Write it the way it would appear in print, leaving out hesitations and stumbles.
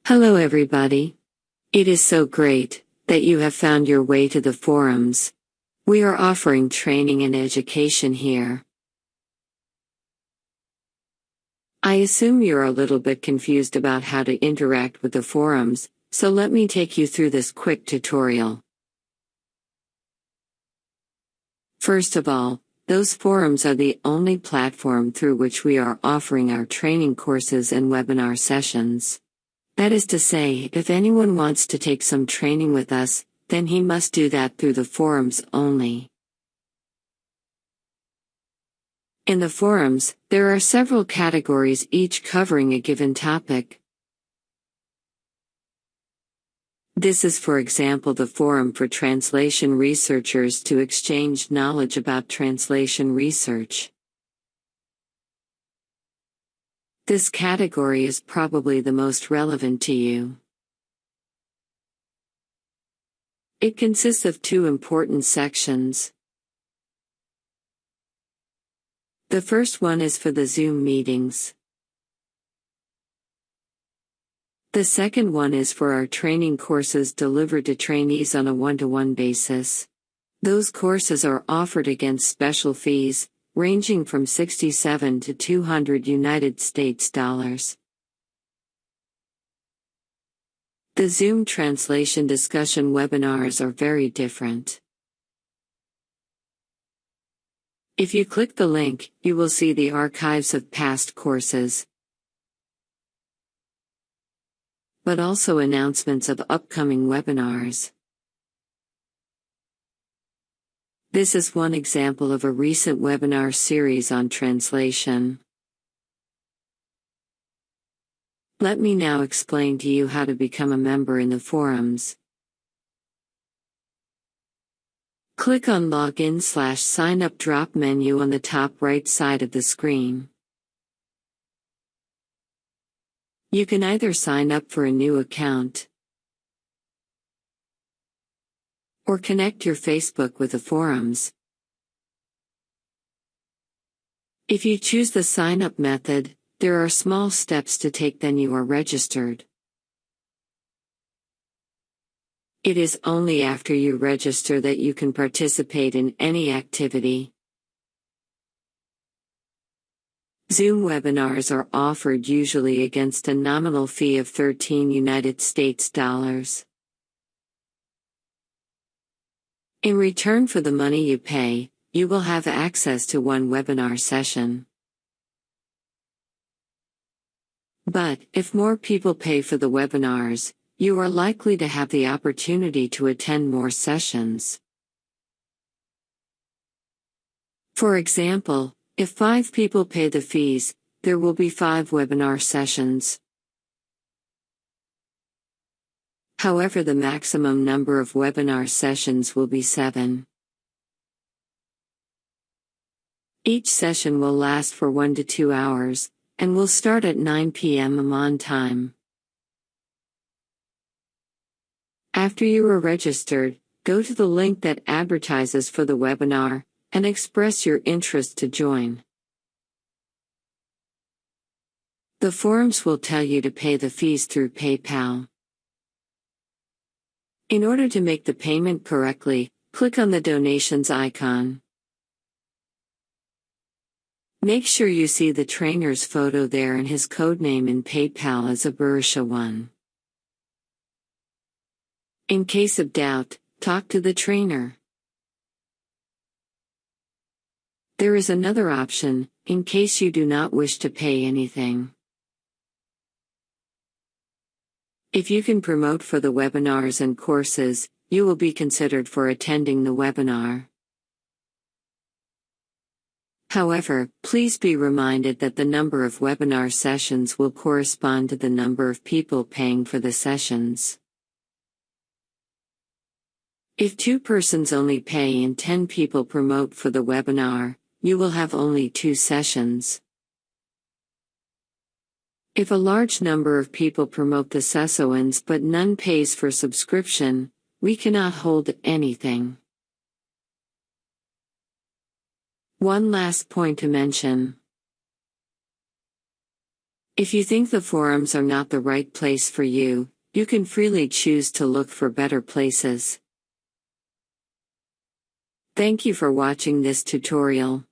Hello everybody. It is so great that you have found your way to the forums. We are offering training and education here. I assume you're a little bit confused about how to interact with the forums, so let me take you through this quick tutorial. First of all, those forums are the only platform through which we are offering our training courses and webinar sessions. That is to say, if anyone wants to take some training with us, then he must do that through the forums only. In the forums, there are several categories each covering a given topic. This is, for example, the forum for translation researchers to exchange knowledge about translation research. This category is probably the most relevant to you. It consists of two important sections. The first one is for the Zoom meetings. The second one is for our training courses delivered to trainees on a one-to-one basis. Those courses are offered against special fees, ranging from $67 to $200 United States dollars. The Zoom translation discussion webinars are very different. If you click the link, you will see the archives of past courses, but also announcements of upcoming webinars. This is one example of a recent webinar series on translation. Let me now explain to you how to become a member in the forums. Click on Login/Sign Up drop menu on the top right side of the screen. You can either sign up for a new account or connect your Facebook with the forums. If you choose the sign-up method, there are small steps to take, then you are registered. It is only after you register that you can participate in any activity. Zoom webinars are offered usually against a nominal fee of $13 United States dollars. In return for the money you pay, you will have access to one webinar session. But, if more people pay for the webinars, you are likely to have the opportunity to attend more sessions. For example, if 5 people pay the fees, there will be 5 webinar sessions. However, the maximum number of webinar sessions will be 7. Each session will last for 1 to 2 hours, and will start at 9 p.m. Oman time. After you are registered, go to the link that advertises for the webinar, and express your interest to join. The forums will tell you to pay the fees through PayPal. In order to make the payment correctly, click on the donations icon. Make sure you see the trainer's photo there and his codename in PayPal is Aburisha1. In case of doubt, talk to the trainer. There is another option, in case you do not wish to pay anything. If you can promote for the webinars and courses, you will be considered for attending the webinar. However, please be reminded that the number of webinar sessions will correspond to the number of people paying for the sessions. If 2 persons only pay and 10 people promote for the webinar, you will have only 2 sessions. If a large number of people promote the sessions but none pays for subscription, we cannot hold anything. One last point to mention. If you think the forums are not the right place for you, you can freely choose to look for better places. Thank you for watching this tutorial.